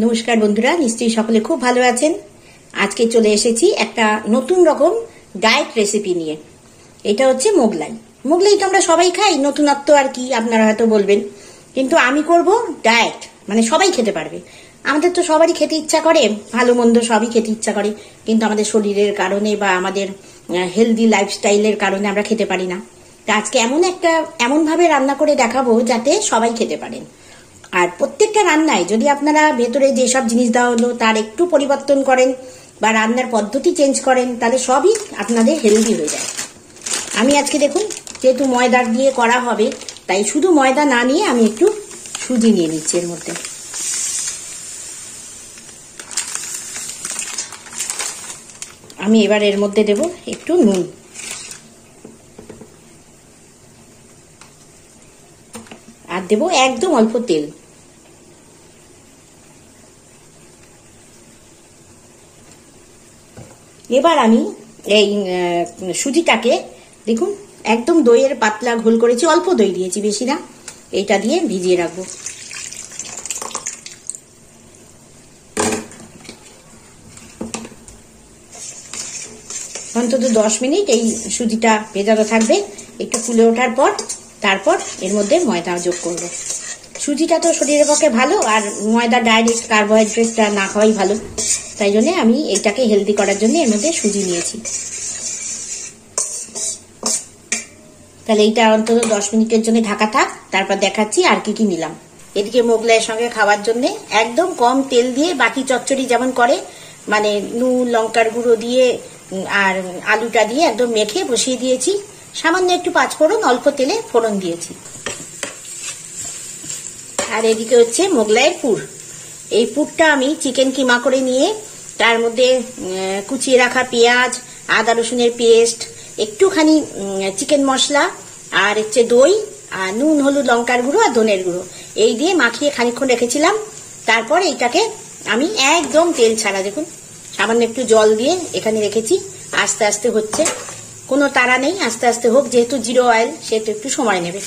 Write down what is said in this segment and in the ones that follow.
নমস্কার বন্ধুরা, নিশ্চয়ই সকলে খুব ভালো আছেন। আজকে চলে এসেছি একটা নতুন রকম ডায়েট রেসিপি নিয়ে। এটা হচ্ছে মোগলাই। মোগলাই তো আমরা সবাই খাই, নতুনত্ব আর কি আপনারা হয়তো বলবেন, কিন্তু আমি করব ডায়েট, মানে সবাই খেতে পারবে। আমাদের তো সবারই খেতে ইচ্ছা করে, ভালো মন্দ সবই খেতে ইচ্ছা করে, কিন্তু আমাদের শরীরের কারণে বা আমাদের হেলদি লাইফস্টাইলের কারণে আমরা খেতে পারি না। তা আজকে এমন ভাবে রান্না করে দেখাবো যাতে সবাই খেতে পারেন। আর প্রত্যেকটা রান্নায় যদি আপনারা ভেতরে যেসব জিনিস দেওয়া হলো তার একটু পরিবর্তন করেন বা রান্নার পদ্ধতি চেঞ্জ করেন, তাহলে সবই আপনাদের হেলদি হয়ে যায়। আমি আজকে দেখুন, যেহেতু ময়দা দিয়ে করা হবে, তাই শুধু ময়দা না নিয়ে আমি একটু সুজি নিয়ে নিচ্ছি। এর মধ্যে আমি এবার এর মধ্যে দেব একটু নুন, আর দেব একদম অল্প তেল। এবার আমি এই সুজিটাকে দেখুন একদম দইয়ের পাতলা ঘোল করেছি, অল্প দই দিয়েছি, বেশি না। এইটা দিয়ে ভিজিয়ে রাখবো অন্তত 10 মিনিট। এই সুজিটা ভেজানো থাকবে, একটু ফুলে ওঠার পর তারপর এর মধ্যে ময়দা যোগ করবো। সুজিটা তো শরীরের পক্ষে ভালো, আর ময়দা ডাইরেক্ট কার্বোহাইড্রেটটা না খাওয়াই ভালো, তাই জন্য আমি এইটাকে হেলদি করার জন্য এর মধ্যে সুজি নিয়েছি। তাহলে এইটা অন্তত 10 মিনিটের জন্য ঢাকা থাক, তারপর দেখাচ্ছি আর কি কি নিলাম। এদিকে মোগলাইয়ের সঙ্গে খাওয়ার জন্য একদম কম তেল দিয়ে বাটি চচ্চড়ি যেমন করে, মানে নুন লঙ্কার গুঁড়ো দিয়ে আর আলুটা দিয়ে একদম মেখে বসিয়ে দিয়েছি। সামান্য একটু পাঁচফোড়ন অল্প তেলে ফোড়ন দিয়েছি। আর এদিকে হচ্ছে মোগলাইয়ের পুর। এই পুরটা আমি চিকেন কিমা করে নিয়ে তার মধ্যে কুচিয়ে রাখা পেঁয়াজ, আদা রসুনের পেস্ট, একটুখানি চিকেন মশলা, আর হচ্ছে দই, আর নুন হলুদ লঙ্কার গুঁড়ো আর ধনের গুঁড়ো, এই দিয়ে মাখিয়ে খানিকক্ষণ রেখেছিলাম। তারপর এইটাকে আমি একদম তেল ছাড়া, দেখুন সামান্য একটু জল দিয়ে এখানে রেখেছি। আস্তে আস্তে হচ্ছে, কোনো তাড়া নেই, আস্তে আস্তে হোক, যেহেতু জিরো অয়েল সেহেতু একটু সময় নেবে।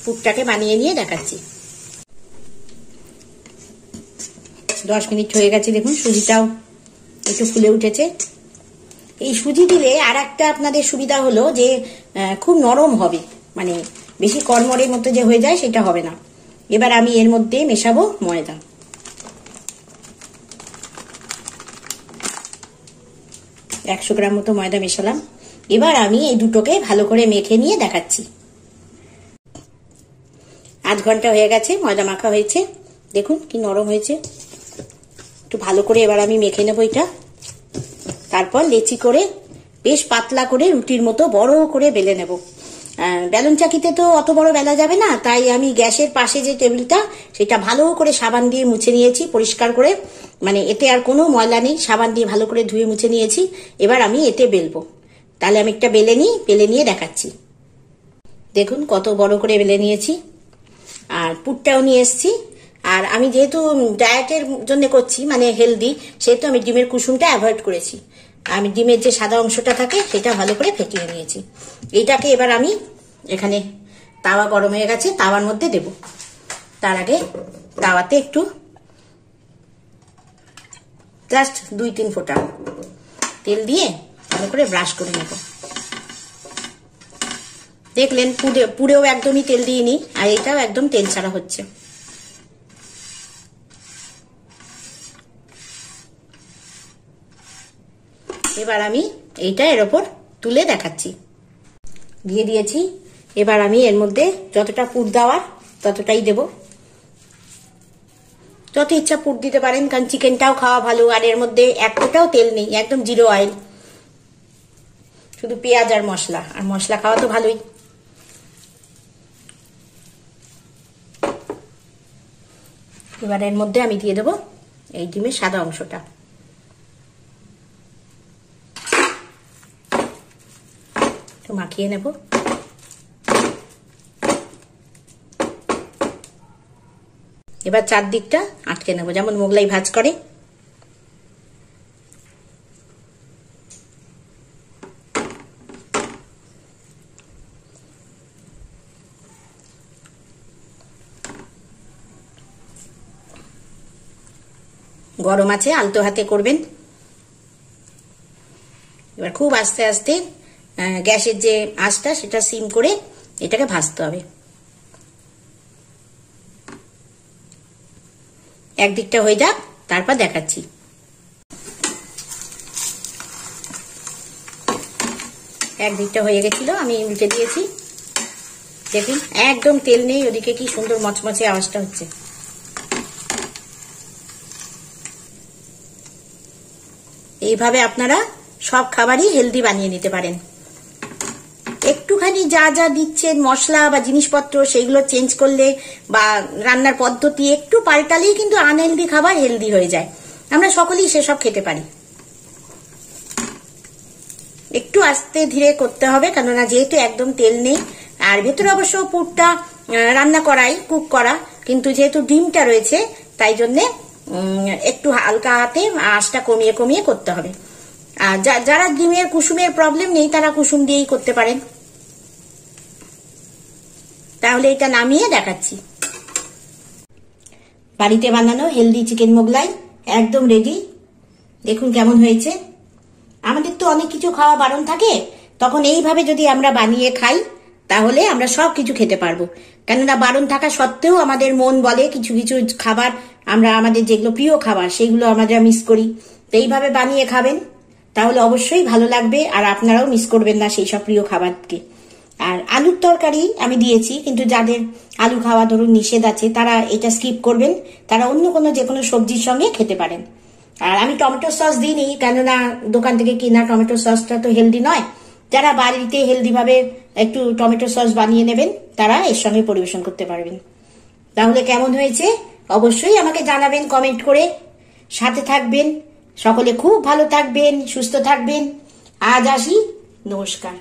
পুরটাকে বানিয়ে নিয়ে দেখাচ্ছি। 10 মিনিট হয়ে গেছে, দেখুন সুজিটাও একটু ফুলে উঠেছে। এই সুজি দিলে আর একটা আপনাদের সুবিধা হলো যে খুব নরম হবে, মানে বেশি কড়মড়ের মতো যে হয়ে যায় সেটা হবে না। এবার আমি এর মধ্যে মেশাবো ময়দা। 100 গ্রাম মতো ময়দা মেশালাম। এবার আমি এই দুটোকে ভালো করে মেখে নিয়ে দেখাচ্ছি। 8 ঘন্টা হয়ে গেছে, ময়দা মাখা হয়েছে, দেখুন কি নরম হয়েছে। একটু ভালো করে এবার আমি মেখে নেবো এটা। তারপর লেচি করে বেশ পাতলা করে রুটির মতো বড় করে বেলে নেব। বেলুন চাকিতে তো অত বড় বেলা যাবে না, তাই আমি গ্যাসের পাশে যে টেবিলটা সেটা ভালো করে সাবান দিয়ে মুছে নিয়েছি পরিষ্কার করে, মানে এতে আর কোনো ময়লা নেই, সাবান দিয়ে ভালো করে ধুয়ে মুছে নিয়েছি। এবার আমি এতে বেলবো। তাহলে আমি একটা বেলে নিয়ে দেখাচ্ছি। দেখুন কত বড় করে বেলে নিয়েছি, আর পুরটাও নিয়ে এসছি। আর আমি যেহেতু ডায়েটের জন্য করছি, মানে হেলদি, সেহেতু আমি ডিমের কুসুমটা অ্যাভয়েড করেছি। আমি ডিমের যে সাদা অংশটা থাকে সেটা ভালো করে ফেটিয়ে নিয়েছি। এইটাকে এবার আমি এখানে তাওয়া গরম হয়ে গেছে, তাওয়ার মধ্যে দেব। তার আগে তাওয়াতে একটু জাস্ট 2-3 ফোঁটা তেল দিয়ে ভালো করে ব্রাশ করে নেব। দেখলেন পুরেও একদমই তেল দিইনি, আর এটাও একদম তেল ছাড়া হচ্ছে। এবার আমি এইটা এর ওপর তুলে দেখাচ্ছি। দিয়ে দিয়েছি। এবার আমি এর মধ্যে যতটা পুর দেওয়ার ততটাই দেব। যত ইচ্ছা পুর দিতে পারেন, কারণ চিকেনটাও খাওয়া ভালো, আর এর মধ্যে এক ফোঁটাও তেল নেই, একদম জিরো অয়েল, শুধু পেঁয়াজ আর মশলা খাওয়া তো ভালোই। এবার এর মধ্যে আমি দিয়ে দেবো এই ডিমের সাদা অংশটা। মাখিয়ে নেব। এবার চারদিকটা আটকে নেব, যেমন মোগলাই ভাজ করে। গরম আছে, আলতো হাতে করবেন। এবার খুব আস্তে আস্তে গ্যাসের যে আঁচটা সেটা সিম করে এটাকে ভাজতে হবে। একদিকটা হয়ে যাক, তারপর দেখাচ্ছি। একদিকটা হয়ে গেছিল, আমি উল্টে দিয়েছি। দেখুন একদম তেল নেই, ওদিকে কি সুন্দর মচমচে আওয়াজটা হচ্ছে। এইভাবে আপনারা সব খাবারই হেলদি বানিয়ে নিতে পারেন। একটুখানি যা যা দিচ্ছেন মশলা বা জিনিসপত্র সেগুলো চেঞ্জ করলে বা রান্নার পদ্ধতি একটু পাল্টালেই কিন্তু আনহেলদি খাবার হেলদি হয়ে যায়। আমরা সকলেই সেসব খেতে পারি। একটু আস্তে ধীরে করতে হবে, কেননা যেহেতু একদম তেল নেই, আর ভেতরে অবশ্য পুরটা রান্না করাই, কুক করা, কিন্তু যেহেতু ডিমটা রয়েছে তাই জন্যে একটু হালকা হাতে আঁচটা কমিয়ে কমিয়ে করতে হবে। আর যারা ডিমের কুসুমের প্রবলেম নেই তারা কুসুম দিয়েই করতে পারেন। তাহলে এটা নামিয়ে দেখাচ্ছি। বাড়িতে বানানো হেলদি চিকেন মোগলাই একদম রেডি। দেখুন কেমন হয়েছে। আমাদের তো অনেক কিছু খাওয়া বারণ থাকে, তখন এইভাবে যদি আমরা বানিয়ে খাই তাহলে আমরা সব কিছু খেতে পারবো। কেননা বারণ থাকা সত্ত্বেও আমাদের মন বলে কিছু কিছু খাবার আমরা, আমাদের যেগুলো প্রিয় খাবার সেগুলো আমরা মিস করি। তো এইভাবে বানিয়ে খাবেন, তাহলে অবশ্যই ভালো লাগবে, আর আপনারাও মিস করবেন না সেই সব প্রিয় খাবারকে। আর আলুর তরকারি আমি দিয়েছি, কিন্তু যাদের আলু খাওয়া ধরুন নিষেধ আছে তারা এটা স্কিপ করবেন, তারা অন্য কোনো যে কোনো সবজির সঙ্গে খেতে পারেন। আর আমি টমেটো সস দিইনি, কেননা দোকান থেকে কেনা টমেটো সসটা তো হেলদি নয়। যারা বাড়িতে হেলদি ভাবে একটু টমেটো সস বানিয়ে নেবেন তারা এর সঙ্গে পরিবেশন করতে পারবেন। তাহলে কেমন হয়েছে অবশ্যই আমাকে জানাবেন কমেন্ট করে। সাথে থাকবেন, সকলে খুব ভালো থাকবেন, সুস্থ থাকবেন। আজ আসি, নমস্কার।